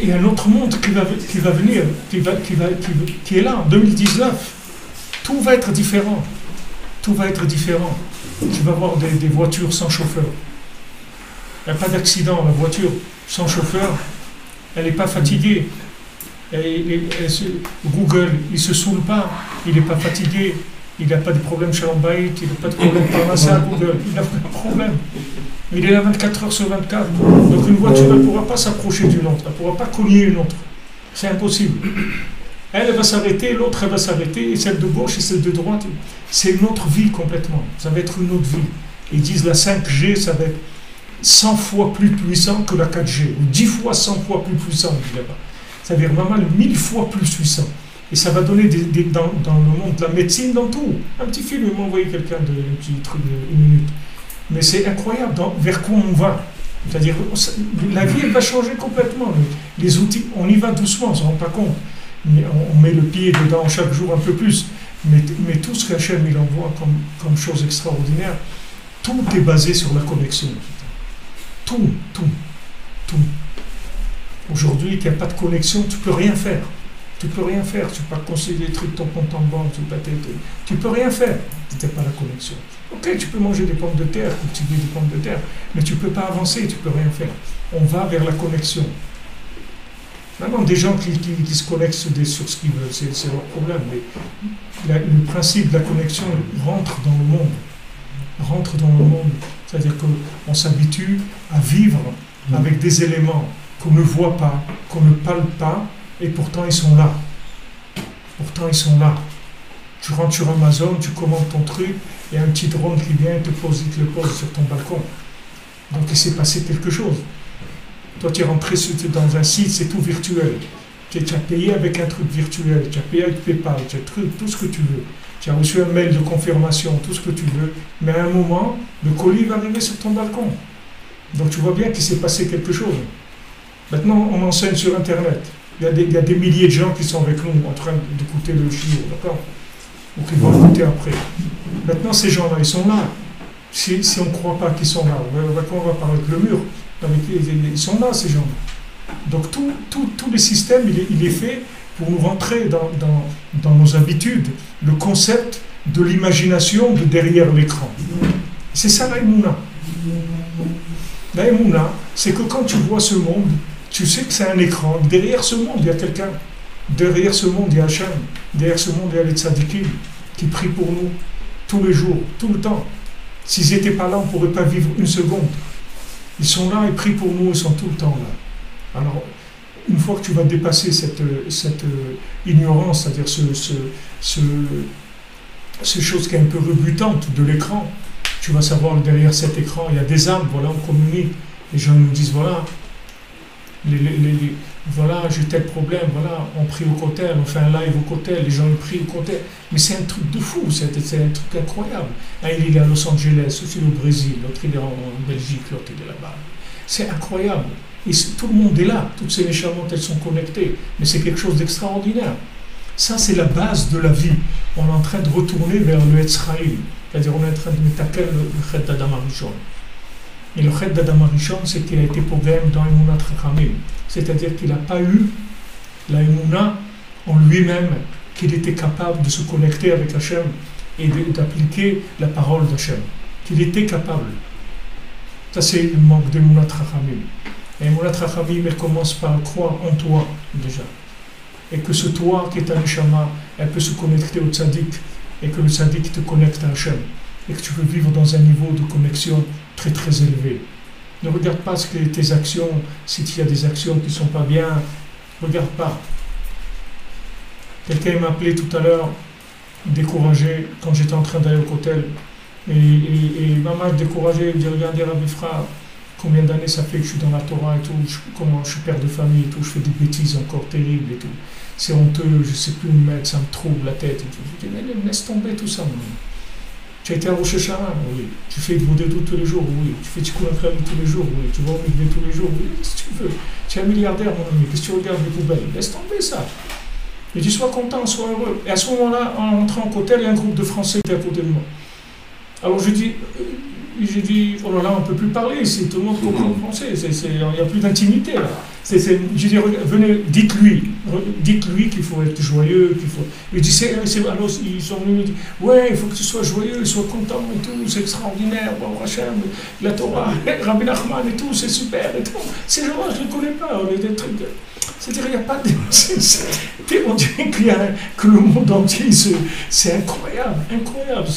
Et un autre monde qui va venir, qui est là, en 2019. Tout va être différent. Tout va être différent. Tu vas voir des voitures sans chauffeur. Il n'y a pas d'accident. La voiture sans chauffeur, elle n'est pas fatiguée. Google, il ne se saoule pas. Il n'est pas fatigué. Il n'a pas de problème chez l'embaït. Il n'a pas de problème par là, c'est à Google. Il n'a pas de problème. Il est là 24 heures sur 24. Donc une voiture, elle ne pourra pas s'approcher d'une autre. Elle ne pourra pas cogner une autre. C'est impossible. Elle va s'arrêter, l'autre elle va s'arrêter, et celle de gauche et celle de droite. C'est une autre vie complètement. Ça va être une autre vie. Ils disent la 5G, ça va être 100 fois plus puissant que la 4G, ou 10 fois 100 fois plus puissant, là-bas. Ça veut dire vraiment 1000 fois plus puissant. Et ça va donner dans le monde de la médecine, dans tout. Un petit film, il m'a envoyé quelqu'un de un petit truc de 1 minute. Mais c'est incroyable vers quoi on va. C'est-à-dire, la vie, elle va changer complètement. Les outils, on y va doucement, on ne se rend pas compte. Mais on met le pied dedans chaque jour un peu plus. Mais tout ce qu'Hachem il envoie comme chose extraordinaire, tout est basé sur la connexion. Tout. Aujourd'hui, il n'y a pas de connexion, tu ne peux rien faire. Tu ne peux rien faire. Tu ne peux pas conseiller des trucs, ton compte en banque, tu ne peux rien faire si tu n'as pas la connexion. Ok, tu peux manger des pommes de terre, cultiver des pommes de terre, mais tu ne peux pas avancer, tu ne peux rien faire. On va vers la connexion. Maintenant, des gens qui se connectent sur ce qu'ils veulent, c'est leur problème. Mais le principe de la connexion rentre dans le monde. Rentre dans le monde. C'est-à-dire qu'on s'habitue à vivre avec des éléments qu'on ne voit pas, qu'on ne parle pas, et pourtant ils sont là. Pourtant ils sont là. Tu rentres sur Amazon, tu commandes ton truc, et un petit drone qui vient te le pose sur ton balcon. Donc il s'est passé quelque chose. Toi, tu es rentré dans un site, c'est tout virtuel. Tu as payé avec un truc virtuel, tu as payé avec PayPal, tu as tout ce que tu veux. Tu as reçu un mail de confirmation, tout ce que tu veux. Mais à un moment, le colis va arriver sur ton balcon. Donc tu vois bien qu'il s'est passé quelque chose. Maintenant, on enseigne sur Internet. Il y a des milliers de gens qui sont avec nous en train d'écouter le chiot, d'accord? Donc ils vont écouter après. Maintenant, ces gens-là, ils sont là. Si on ne croit pas qu'ils sont là, on va parler avec le mur. Ils sont là, ces gens. Donc tous les systèmes, il est fait pour nous rentrer dans nos habitudes, le concept de l'imagination de derrière l'écran. C'est ça la Emouna. La Emouna, c'est que quand tu vois ce monde, tu sais que c'est un écran. Derrière ce monde, il y a quelqu'un. Derrière ce monde, il y a Hachem. Derrière ce monde, il y a les tzadikim qui prient pour nous tous les jours, tout le temps. S'ils n'étaient pas là, on ne pourrait pas vivre une seconde. Ils sont là, ils prient pour nous, ils sont tout le temps là. Alors, une fois que tu vas dépasser cette ignorance, c'est-à-dire ces choses qui est un peu rebutante de l'écran, tu vas savoir que derrière cet écran, il y a des âmes, voilà, on communique. Les gens nous disent, voilà, voilà, j'ai tel problème, voilà, on prie au côté, on fait un live au côté, les gens ils prient au côté. Mais c'est un truc de fou, c'est un truc incroyable. Un, il est à Los Angeles, l'autre il est au Brésil, l'autre il est en Belgique, l'autre il est là-bas. C'est incroyable. Et tout le monde est là, toutes ces méchamantes, elles sont connectées. Mais c'est quelque chose d'extraordinaire. Ça, c'est la base de la vie. On est en train de retourner vers le Etzraïl. C'est-à-dire, on est en train de mettre le Chet d'Adam Arishon. Et le Chet d'Adam Arishon, c'est qu'il a été programmé dans Emunat Chachamim. C'est-à-dire qu'il n'a pas eu la Emunah en lui-même, qu'il était capable de se connecter avec Hachem et d'appliquer la parole d'Hachem. Qu'il était capable. Ça, c'est le manque d'Emunat Chachamim. Et Emunat Chachamim, elle commence par croire en toi, déjà. Et que ce toi qui est un Neshama, elle peut se connecter au tzaddik, et que le tzaddik te connecte à Hachem. Et que tu peux vivre dans un niveau de connexion très très élevé. Ne regarde pas ce que tes actions, si tu as des actions qui ne sont pas bien, regarde pas. Quelqu'un m'a appelé tout à l'heure, découragé, quand j'étais en train d'aller au cotel, et maman découragé, il me dit, regardez Rabbi Fra, combien d'années ça fait que je suis dans la Torah et tout, comment je suis père de famille et tout, je fais des bêtises encore terribles et tout. C'est honteux, je ne sais plus où me mettre, ça me trouble la tête et tout. Je dis, mais laisse tomber tout ça, mon ami. Tu as été à Rosh Hashanah, oui. Tu fais de Vodédou tous les jours, oui. Tu fais Tikkun Aklali tous les jours, oui. Tu vas au Mikvé tous les jours, oui. Qu'est-ce que tu veux? Tu es un milliardaire, mon ami. Qu'est-ce que tu regardes les poubelles? Laisse tomber ça. Et tu sois content, sois heureux. Et à ce moment-là, en rentrant en hôtel, il y a un groupe de Français qui était à côté de moi. Alors je dis, j'ai dit, oh là là, on ne peut plus parler ici, tout le monde comprend le français, il n'y a plus d'intimité là. J'ai dit, venez, dites-lui qu'il faut être joyeux, qu'il faut... Il dit, alors ils sont venus me dire, ouais, il faut que tu sois joyeux, sois content et tout, c'est extraordinaire, bon, Hachem, la Torah, Rabbi Nachman et tout, c'est super et tout. Ces gens-là, je ne les connais pas, on est des trucs de... C'est-à-dire, il n'y a pas de... On dirait que le monde entier, c'est incroyable, incroyable.